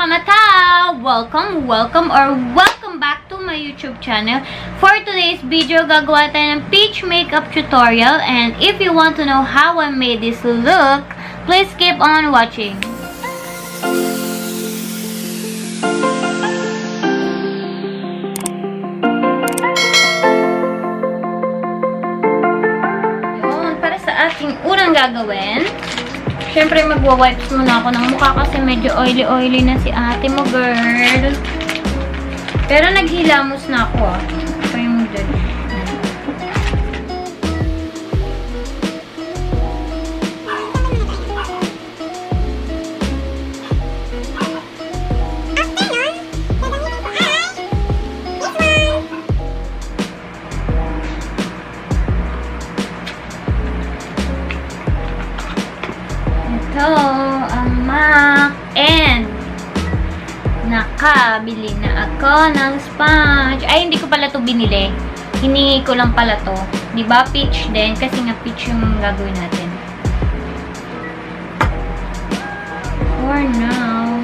kamata! Welcome back to my YouTube channel. For today's video, gagawa tayo ng peach makeup tutorial. And if you want to know how I made this look, please keep on watching. Yun, para sa ating unang gagawin, syempre, magwa-wipes muna ako ng mukha kasi medyo oily-oily na si ate mo, girl. Pero naghilamos na ako, ah. Try mo dyan. Ito, ang MAC, and nakabili na ako ng sponge. Ay, hindi ko pala to binili. Hiningi ko lang pala to. Diba? Peach din. Kasi nga peach yung gagawin natin. For now.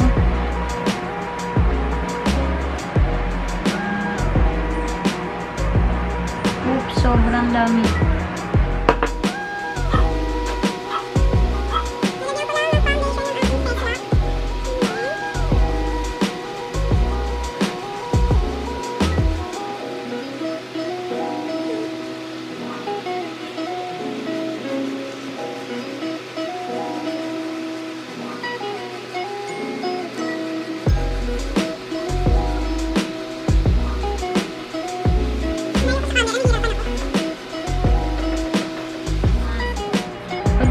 Oops, sobrang dami.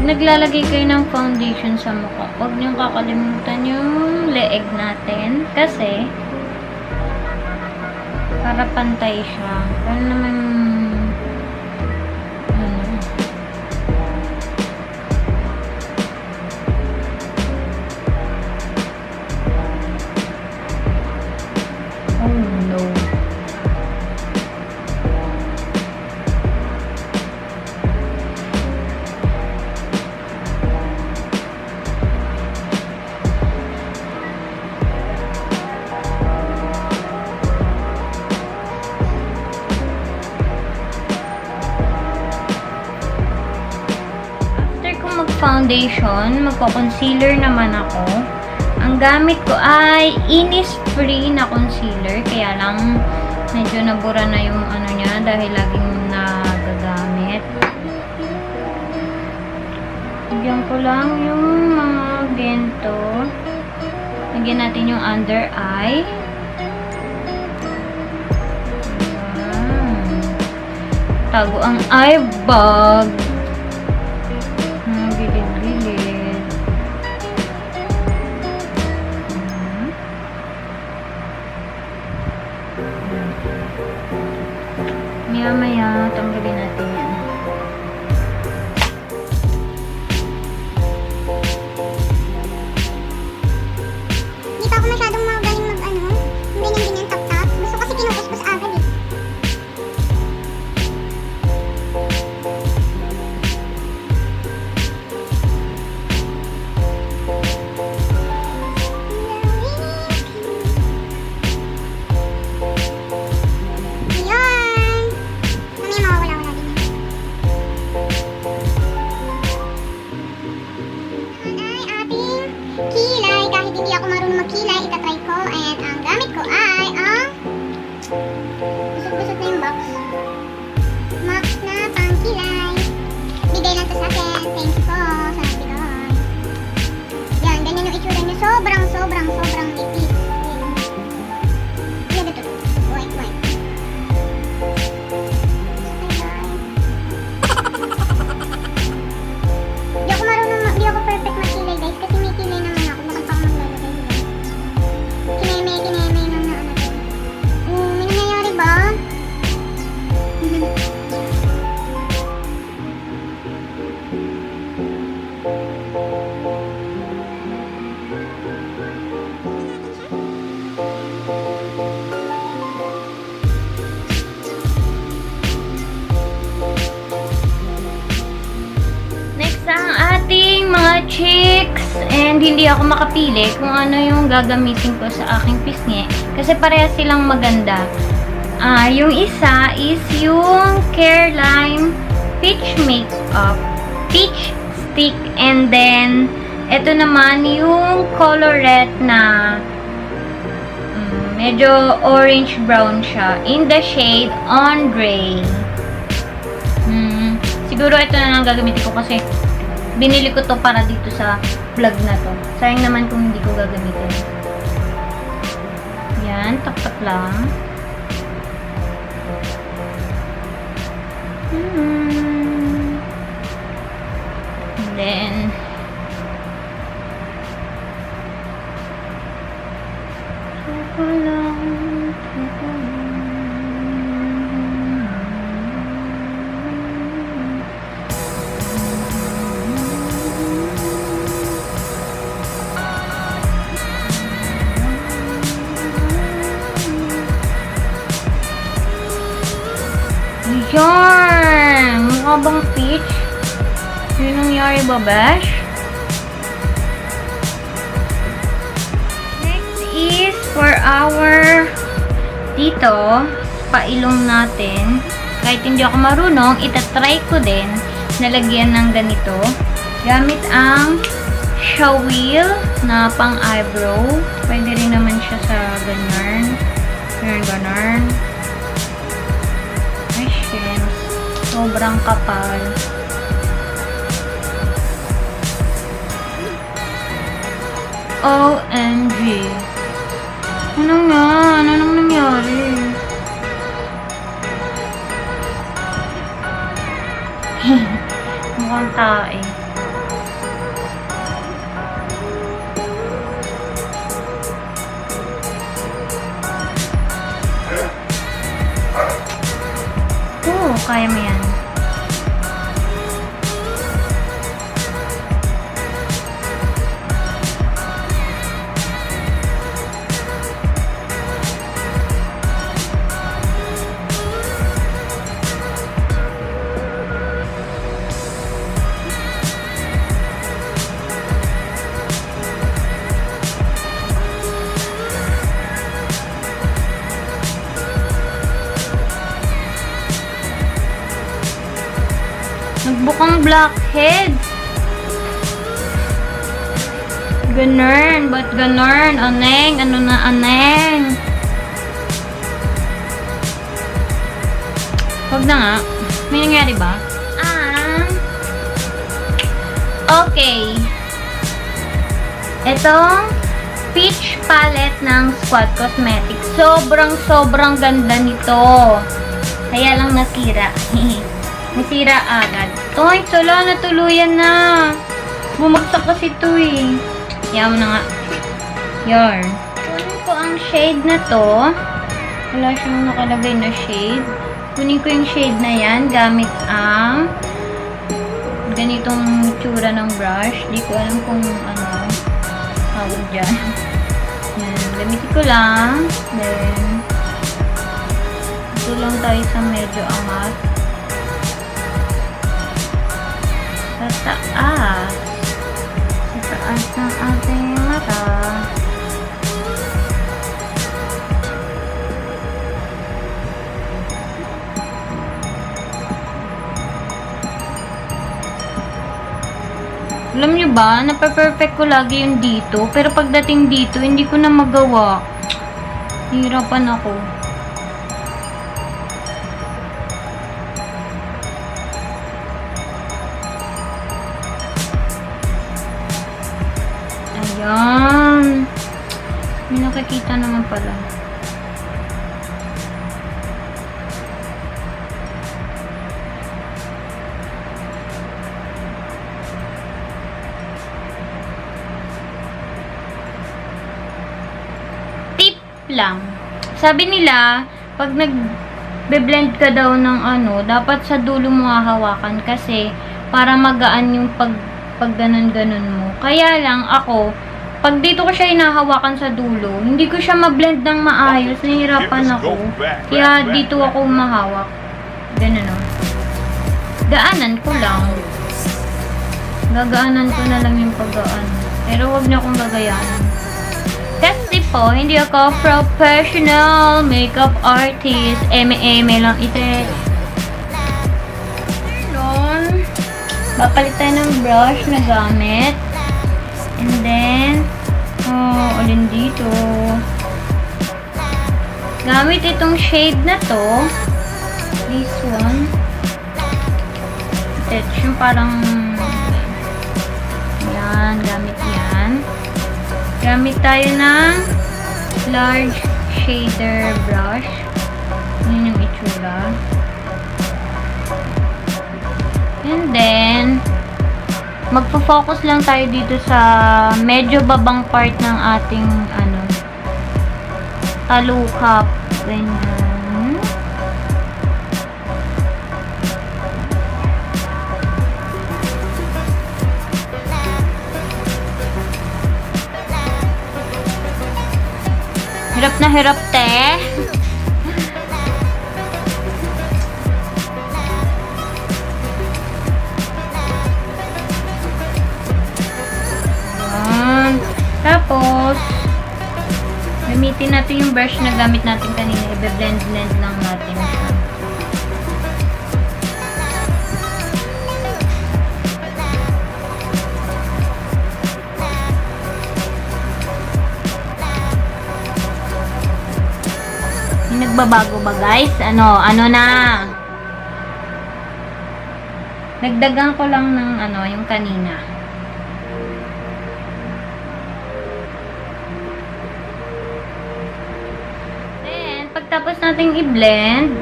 Naglalagay kayo ng foundation sa mukha, huwag niyong kakalimutan yung leeg natin kasi para pantay siya. Pero naman oh no. Foundation, magko-concealer naman ako. Ang gamit ko ay Innisfree na concealer, kaya lang medyo nabura na yung ano niya dahil laging nagagamit. Lagyan ko lang yung mga gento. Lagyan natin yung under eye. Tago ang eye bag. Gilid-gilid. Maya-maya, tanggalin natin yan. Hindi pa ako masyadong magaling mag-ano, ganyan-ganyan tap-tap. Gusto kasi kinukuskus agad eh. Sobrang tipis. Wait. Di ako perfect magkilay, guys, kasi may kilay naman ako. Bakit pa ako maglalagay nila? Kineme lang na ano. May nangyayari ba? hindi ako makapili kung ano yung gagamitin ko sa aking pisngi. Kasi parehas silang maganda. Yung isa is yung Careline Peach Makeup. Peach Stick. And then, ito naman yung colorette na medyo orange-brown siya. In the shade Ombre. Siguro ito na lang gagamitin ko kasi binili ko to para dito sa vlog na to. Sayang naman kung hindi ko gagamitin. Yan, taktak lang. And then, yan! Mukha bang peach? Ano nangyari ba, Bash? Next is for our dito, pailong natin. Kahit hindi ako marunong, itatry ko din nalagyan ng ganito. Gamit ang Shawil na pang eyebrow. Pwede rin naman siya sa ganyan. Ganyan. Sobrang kapal. OMG. Ano nga? Ano nang nangyari? Mukhang tae. Kaya mo yan. Nagbukang blackhead. Ganun. Ba't ganun? Aneng. Ano na aneng? Huwag na nga. May nangyari ba? Okay. Itong peach palette ng Squad Cosmetics. Sobrang ganda nito. Kaya lang nasira. Nasira agad. Toy, sala na tuluyan na. Bumagsak kasi ito eh. Yaw na nga. Yarn. Kunin ko ang shade na to. Wala siyang nakalagay na shade. Kunin ko yung shade na yan gamit ang ganitong tsura ng brush. Di ko alam kung ano tawag dyan. Yan. Gamitin ko lang. Then, ito lang tayo sa medyo angat. Sa taas. Sa taas ng ating mata. Alam nyo ba, nape-perfect ko lagi yung dito. Pero pagdating dito, hindi ko na magawa. Hirapan ako. Ayan. May nakikita naman pala. Tip lang. Sabi nila, pag nag-blend ka daw ng ano, dapat sa dulo mo hahawakan kasi para magaan yung pag ganun-ganun mo. Kaya lang ako, pag dito ko siya hinahawakan sa dulo, hindi ko siya ma-blend ng maayos. Nahihirapan ako. Kaya dito ako mahawak. Ganun o. Gaanan ko lang. Gagaanan ko na lang yung paggaan. Pero wag niyo akong gagayanan. Kasi po, hindi ako professional makeup artist. Eme-eme lang ito. Noon, papalit tayo ng brush na gamit. And then, alin dito. Gamit itong shade na to. This one. Ito yung parang yan, gamit yan. Gamit tayo ng large shader brush. Yun yung itsura. And then, magpo-focus lang tayo dito sa medyo babang part ng ating talukap. Ganyan. Hirap na hirap, te. Tapos, gamitin natin yung brush na gamit natin kanina. I-blend lang natin siya. Yung nagbabago ba, guys? Ano na? Nagdagan ko lang ng yung kanina. Pagtapos nating i-blend,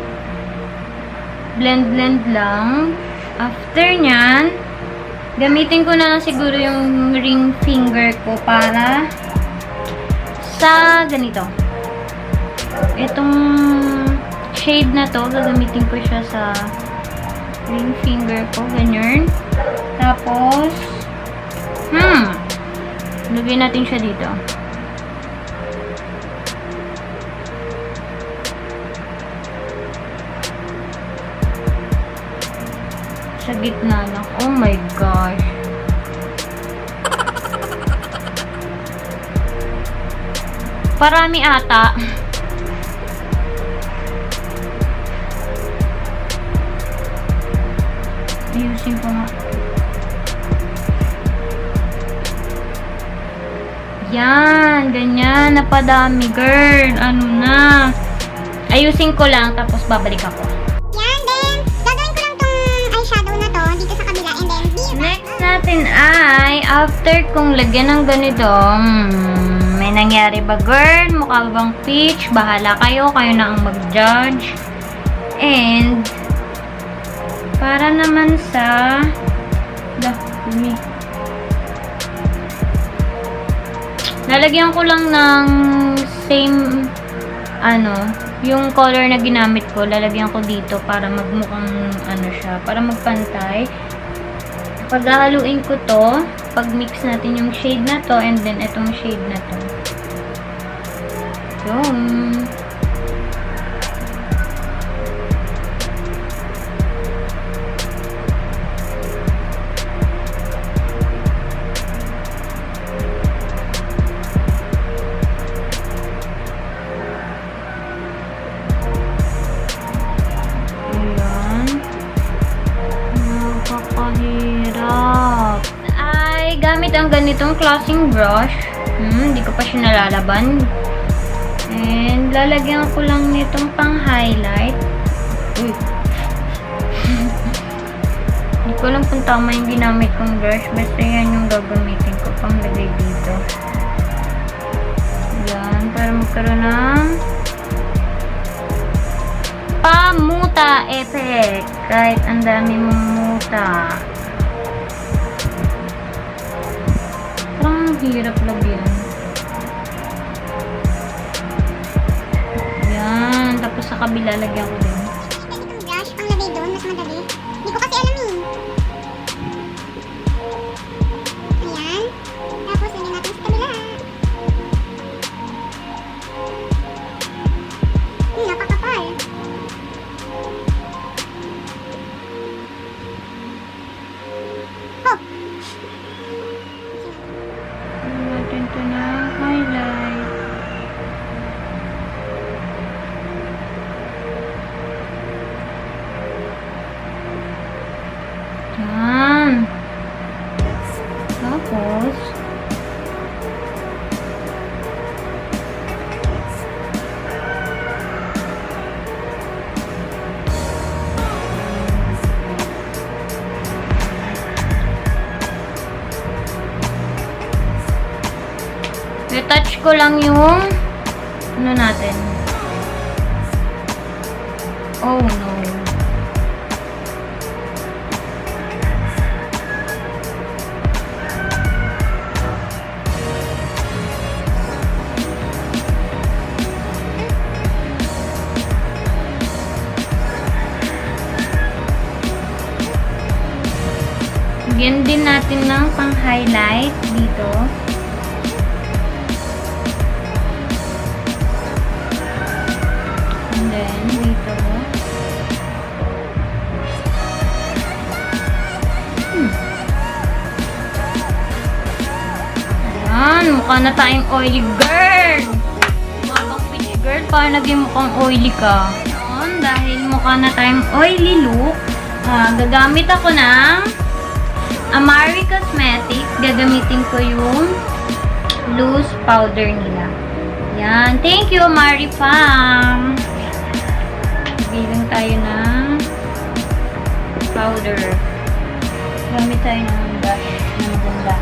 blend lang. After nyan, gamitin ko na lang siguro yung ring finger ko para sa ganito. Itong shade na to, gagamitin ko siya sa ring finger ko, ganyan. Tapos, lagyan natin siya dito. Sa gitna lang. Oh my gosh. Parami ata. Ayusin ko nga. Yan. Ganyan. Napadami, girl. Ano na. Ayusin ko lang. Tapos babalik ako. Natin ay after kong lagyan ng ganito, may nangyari ba, girl? Mukha bang peach? Bahala kayo na ang mag-judge. And para naman sa lalagyan ko lang ng same yung color na ginamit ko, lalagyan ko dito para magmukhang siya, para magpantay. Paghahaluin ko to, pag-mix natin yung shade na to, and then itong shade na to. Yun. Gamit ang ganitong klaseng brush. Hindi ko pa siya nalalaban. And lalagyan ko lang nitong pang-highlight. Uy. Hindi ko lang kung tama yung ginamit kong brush. Basta yan yung gagamitin ko pang lagay dito. Yan. Para magkaroon ng pamuta effect. Kahit ang dami mong muta. Hirap lagyan. Yan. Tapos sa kabila, lagyan ko din. Itong brush, pang lagay doon, mas madali. Hindi ko kasi alam Ayan. Tapos, lagyan natin sa kabila. Napakapal. Retouch ko lang yung ano natin. Oh no. Lagyan din natin ng pang-highlight dito. And then, dito. Ayan, mukha na tayong oily girl. Mukha bang peach girl? Parang naging mukhang oily ka. Ayan, dahil mukha na tayong oily look, gagamit ako ng Amari Cosmetics. Gagamitin ko yung loose powder nila. Yan. Thank you, Amari Pam. Bilang tayo ng powder. Gamit tayo ng brush na maganda.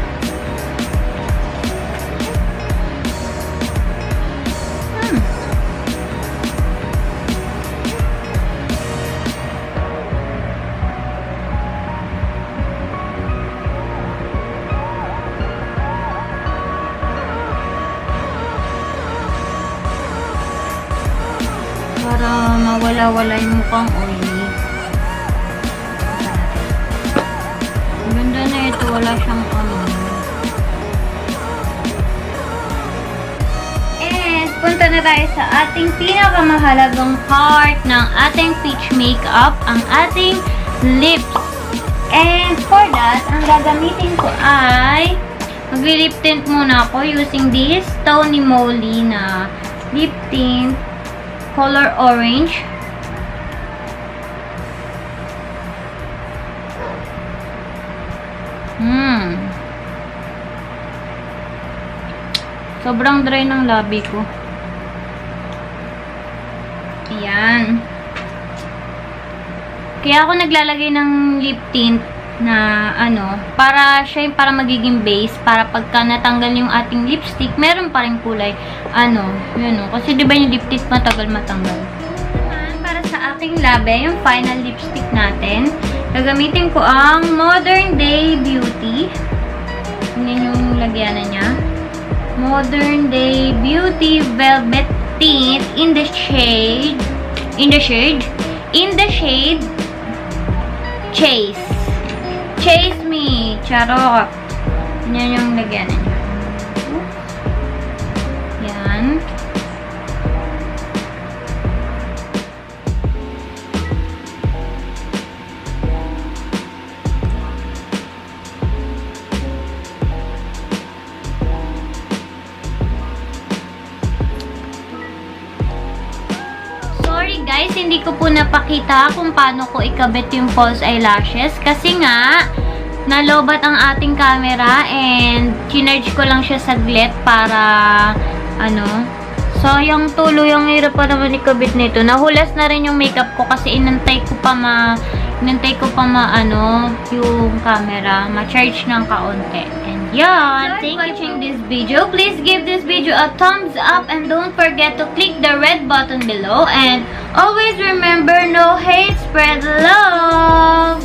Para mawala-wala yung mukhang oily. Ganda na ito. Wala siyang ano. And punta na tayo sa ating pinakamahalagang part ng ating peach makeup, ang ating lips. And for that, ang gagamitin ko ay magli-lip tint muna ako using this Tony Moly na lip tint color orange. Sobrang dry ng labi ko. Ayan. Kaya ako naglalagay ng lip tint na ano, para siya yung para magiging base, para pagka natanggal yung ating lipstick, meron pa rin kulay. Ano, yun o. Kasi diba yung lip tint matagal matanggal. Para sa ating labi, yung final lipstick natin, gagamitin ko ang Modern Day Beauty. Yan yung lagyanan niya. Modern Day Beauty Velvet Tint in the shade Chase. Chase me. Charot. Yan yung lagyanan niya. Yan. Sorry guys, hindi ko po napakita kung paano ko ikabit yung false eyelashes kasi nga nalobat ang ating camera and chinarge ko lang siya saglit para ano, sayang tuloy, ang hirap pa naman ikabit nito. Nahulas na rin yung makeup ko kasi inantay ko pa ano, yung camera ma-charge ng kaunti. And yan, thank you for watching this video. Please give this video a thumbs up and don't forget to click the red button below, and always remember, no hate, spread love.